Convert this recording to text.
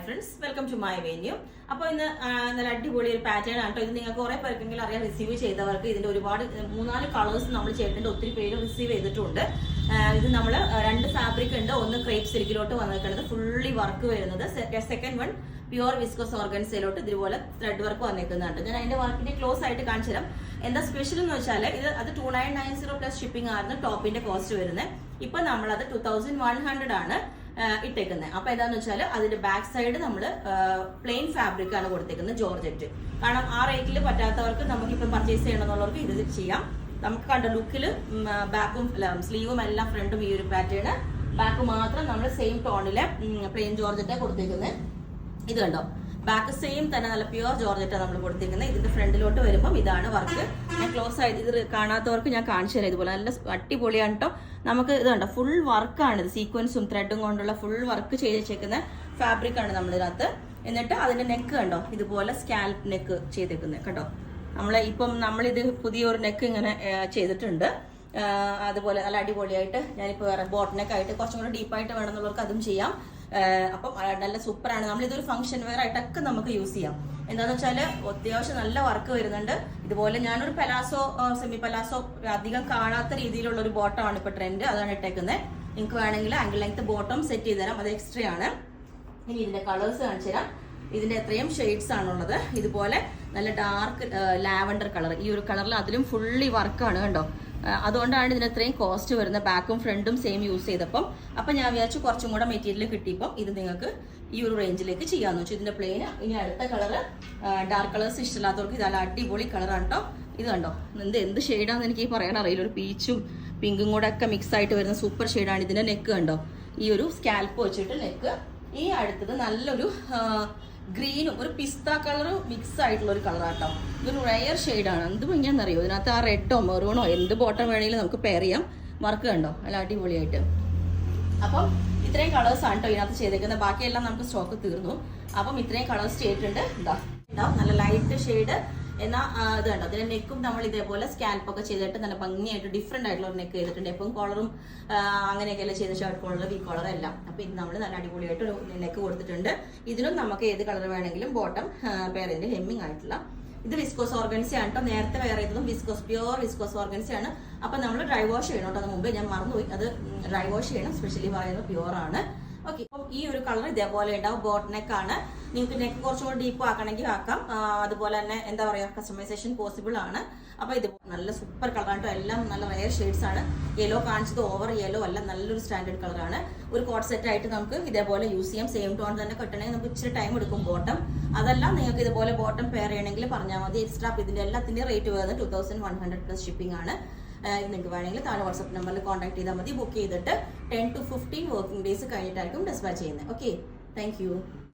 Friends, welcome to my venue. അപ്പോൾ ഇന്ന് നല്ല അടിപൊളി ഒരു പാറ്റേൺ ആണ് കേട്ടോ. ഇത് നിങ്ങൾക്ക് കുറെ പേർക്കെങ്കിലും അറിയാം, റിസീവ് ചെയ്തവർക്ക് ഇതിന്റെ ഒരുപാട് 3-4 കളേഴ്സ് നമ്മൾ ചെയ്തിട്ടുണ്ട്. ഒത്തിരി പേര് റിസീവ് ചെയ്തിട്ടുണ്ട്. ഇത് നമ്മൾ 2 ഫാബ്രിക് ഉണ്ട്. ഒന്ന് ക്രേപ്പ് സിൽക്കിലോട്ട് വന്നിരിക്കുന്നത് ഫുള്ളി വർക്ക് വരുന്നത്. സെക്കൻഡ് വൺ പ്യുവർ വിസ്കോസ് ഓർഗൻസയിലോട്ട് ഇതുപോലെ ത്രെഡ് വർക്ക് വന്നിരിക്കുന്നുണ്ട്. ഞാൻ അതിന്റെ വർക്കിന്റെ ക്ലോസ് ആയിട്ട് കാണിച്ചു തരാം. എന്താ സ്പെഷ്യൽ എന്ന് വെച്ചാൽ അത് 2990 പ്ലസ് ഷിപ്പിംഗ് ആയിരുന്നു ടോപ്പിന്റെ കോസ്റ്റ് വരുന്നത്. ഇപ്പൊ നമ്മളത് 2100 ആണ് ഇട്ടേക്കുന്നത്. അപ്പൊ എന്താന്ന് വെച്ചാൽ അതിന്റെ ബാക്ക് സൈഡ് നമ്മൾ പ്ലെയിൻ ഫാബ്രിക് ആണ് കൊടുത്തേക്കുന്നത്, ജോർജറ്റ്. കാരണം ആ റേറ്റിൽ പറ്റാത്തവർക്ക് നമുക്കിപ്പം പർച്ചേസ് ചെയ്യണമെന്നുള്ളവർക്ക് ഇത് ചെയ്യാം. നമുക്ക് കണ്ട ലുക്കിൽ ബാക്കും സ്ലീവും എല്ലാം ഫ്രണ്ടും ഈ ഒരു പാറ്റേൺ, ബാക്ക് മാത്രം നമ്മൾ സെയിം ടോണിലെ പ്ലെയിൻ ജോർജറ്റ് കൊടുത്തേക്കുന്നത്. ഇത് കണ്ടോ, ബാക്ക് സെയിം തന്നെ നല്ല പ്യുവർ ജോർജറ്റാണ് നമ്മൾ കൊടുത്തിരിക്കുന്നത്. ഇതിന്റെ ഫ്രണ്ടിലോട്ട് വരുമ്പോൾ ഇതാണ് വർക്ക്. ഞാൻ ക്ലോസ് ആയിട്ട് ഇത് കാണാത്തവർക്ക് ഞാൻ കാണിച്ചു തരാം. ഇതുപോലെ നല്ല അടിപൊളിയാണ് കേട്ടോ. നമുക്ക് ഇത് കണ്ടോ, ഫുൾ വർക്കാണ്. ഇത് സീക്വൻസും ത്രെഡും കൊണ്ടുള്ള ഫുൾ വർക്ക് ചെയ്ത് വെച്ചേക്കുന്ന ഫാബ്രിക് ആണ് നമ്മളിതിനകത്ത്. എന്നിട്ട് അതിന്റെ നെക്ക് കണ്ടോ, ഇതുപോലെ സ്കാൽപ്പ് നെക്ക് ചെയ്തേക്കുന്നത് കേട്ടോ. നമ്മളിത് പുതിയൊരു നെക്ക് ഇങ്ങനെ ചെയ്തിട്ടുണ്ട്. അതുപോലെ നല്ല അടിപൊളിയായിട്ട് ഞാനിപ്പോൾ വേറെ ബോട്ട് നെക്ക് ആയിട്ട് കുറച്ചും കൂടെ ഡീപ്പായിട്ട് വേണമെന്നുള്ളവർക്ക് അതും ചെയ്യാം. അപ്പം നല്ല സൂപ്പറാണ്. നമ്മളിതൊരു ഫംഗ്ഷൻ വെയർ ആയിട്ടൊക്കെ നമുക്ക് യൂസ് ചെയ്യാം. എന്താണെന്ന് വെച്ചാൽ അത്യാവശ്യം നല്ല വർക്ക് വരുന്നുണ്ട്. ഇതുപോലെ ഞാനൊരു പലാസോ, സെമി പലാസോ അധികം കാണാത്ത രീതിയിലുള്ള ഒരു ബോട്ടമാണ് ഇപ്പൊ ട്രെൻഡ്, അതാണ് ഇട്ടേക്കുന്നത്. നിങ്ങൾക്ക് വേണമെങ്കിൽ ആംഗിൾ ലെങ്ത് ബോട്ടം സെറ്റ് ചെയ്ത് തരാം, അത് എക്സ്ട്രാ ആണ്. ഇനി ഇതിന്റെ കളേഴ്സ് കാണിച്ചു തരാം. ഇതിന്റെ എത്രയും ഷെയ്ഡ്സ് ആണുള്ളത്. ഇതുപോലെ നല്ല ഡാർക്ക് ലാവൻഡർ കളർ, ഈ ഒരു കളറിൽ അതിലും ഫുള്ളി വർക്കാണ് കണ്ടോ. അതുകൊണ്ടാണ് ഇതിന് ഇത്രയും കോസ്റ്റ് വരുന്നത്. ബാക്കും ഫ്രണ്ടും സെയിം യൂസ് ചെയ്തപ്പം. അപ്പം ഞാൻ വിചാരിച്ചു കുറച്ചും കൂടെ മെറ്റീരിയൽ കിട്ടിയപ്പം ഇത് നിങ്ങൾക്ക് ഈ ഒരു റേഞ്ചിലേക്ക് ചെയ്യാമെന്ന് വെച്ചു. ഇതിന്റെ പ്ലെയിൻ. ഇനി അടുത്ത കളറ് ഡാർക്ക് കളേഴ്സ് ഇഷ്ടമില്ലാത്തവർക്ക് ഇത് നല്ല അടിപൊളി കളറാണ് കേട്ടോ. ഇത് കണ്ടോ, എന്ത് ഷെയ്ഡാന്ന് എനിക്ക് പറയാൻ അറിയില്ല. ഒരു പീച്ചും പിങ്കും കൂടെ ഒക്കെ മിക്സ് ആയിട്ട് വരുന്ന സൂപ്പർ ഷെയ്ഡാണ്. ഇതിന്റെ നെക്ക് കണ്ടോ, ഈ ഒരു സ്കാൽപ്പ് വെച്ചിട്ട് നെക്ക്. ഈ അടുത്തത് നല്ലൊരു ഗ്രീനും ഒരു പിസ്ത കളറും മിക്സ് ആയിട്ടുള്ള ഒരു കളറാട്ടോ. ഇതൊരു റയർ ഷെയ്ഡാണ്. എന്ത് ഭംഗിയാണെന്നറിയോ, ഇതിനകത്ത് ആ റെഡോ മെറൂണോ എന്ത് ബോട്ടം വേണമെങ്കിലും നമുക്ക് പെയർ ചെയ്യാം. വർക്ക് കണ്ടോ, നല്ല അടിപൊളിയായിട്ട്. അപ്പം ഇത്രയും കളേഴ്സ് ആണ് കേട്ടോ ഇതിനകത്ത് ചെയ്തേക്കുന്നത്. ബാക്കിയെല്ലാം നമുക്ക് സ്റ്റോക്ക് തീർന്നു. അപ്പം ഇത്രയും കളേഴ്സ് ചെയ്തിട്ടുണ്ട്. ഉണ്ടാവും നല്ല ലൈറ്റ് ഷെയ്ഡ്. എന്നാൽ ഇത് കണ്ടോ, അതിന്റെ നെക്കും നമ്മൾ ഇതേപോലെ സ്കാൽപ്പൊക്കെ ചെയ്തിട്ട് നല്ല ഭംഗിയായിട്ട് ഡിഫറെന്റ് ആയിട്ടുള്ള ഒരു നെക്ക് ചെയ്തിട്ടുണ്ട്. എപ്പം കോളറും അങ്ങനെയൊക്കെയല്ലേ ചെയ്ത ഷർട്ട് കോളർ, വി കോളർ എല്ലാം. അപ്പൊ ഇത് നമ്മൾ നല്ല അടിപൊളിയായിട്ട് ഒരു നെക്ക് കൊടുത്തിട്ടുണ്ട്. ഇതിനും നമുക്ക് ഏത് കളർ വേണമെങ്കിലും ബോട്ടം പേരന്റ് ഹെമ്മിങ് ആയിട്ടുള്ള. ഇത് വിസ്കോസ് ഓർഗൻസി ആണ് കേട്ടോ. നേരത്തെ വേറെ ചെയ്തതും വിസ്കോസ്, പ്യുവർ വിസ്കോസ് ഓർഗൻസി ആണ്. അപ്പൊ നമ്മൾ ഡ്രൈ വാഷ് ചെയ്യണം കേട്ടോ. അത് മുമ്പേ ഞാൻ മറന്നുപോയി, അത് ഡ്രൈ വാഷ് ചെയ്യണം. സ്പെഷ്യലി പറയുന്നത് പ്യുവർ ആണ്. ഓക്കെ, അപ്പം ഈ ഒരു കളർ ഇതേപോലെ ഉണ്ടാവും. ബോട്ട് നെക്ക് ആണ്. നിങ്ങൾക്ക് നെക്ക് കുറച്ചും കൂടി ഡീപ്പ് ആക്കണമെങ്കിൽ ആക്കാം. അതുപോലെ തന്നെ എന്താ പറയാ, കസ്റ്റമൈസേഷൻ പോസിബിൾ ആണ്. അപ്പൊ ഇത് നല്ല സൂപ്പർ കളറാണ് കേട്ടോ. എല്ലാം നല്ല റയർ ഷെയ്ഡ്സ് ആണ്. യെല്ലോ കാണിച്ചത് ഓവർ യെല്ലോ അല്ല, നല്ലൊരു സ്റ്റാൻഡേർഡ് കളറാണ്. ഒരു കോട്ട് സെറ്റ് ആയിട്ട് നമുക്ക് ഇതേപോലെ യൂസ് ചെയ്യാം. സെയിം ടോൺ തന്നെ കെട്ടണമെങ്കിൽ നമുക്ക് ഇച്ചിരി ടൈം എടുക്കും ബോട്ടം. അതെല്ലാം നിങ്ങൾക്ക് ഇതുപോലെ ബോട്ടം പെയർ ചെയ്യണമെങ്കിൽ പറഞ്ഞാൽ മതി. എക്സ്ട്രാ ഇതിന്റെ എല്ലാത്തിന്റെയും റേറ്റ് വരുന്നത് 2100 പ്ലസ് ഷിപ്പിംഗ് ആണ്. നിങ്ങൾക്ക് വേണമെങ്കിൽ താഴെ വാട്സ്ആപ്പ് നമ്പറിൽ കോൺടാക്ട് ചെയ്താൽ മതി. ബുക്ക് ചെയ്തിട്ട് 10 to 15 വർക്കിംഗ് ഡേയ്സ് കഴിഞ്ഞിട്ടായിരിക്കും ഡിസ്പാച്ച് ചെയ്യുന്നത്. Okay, thank you.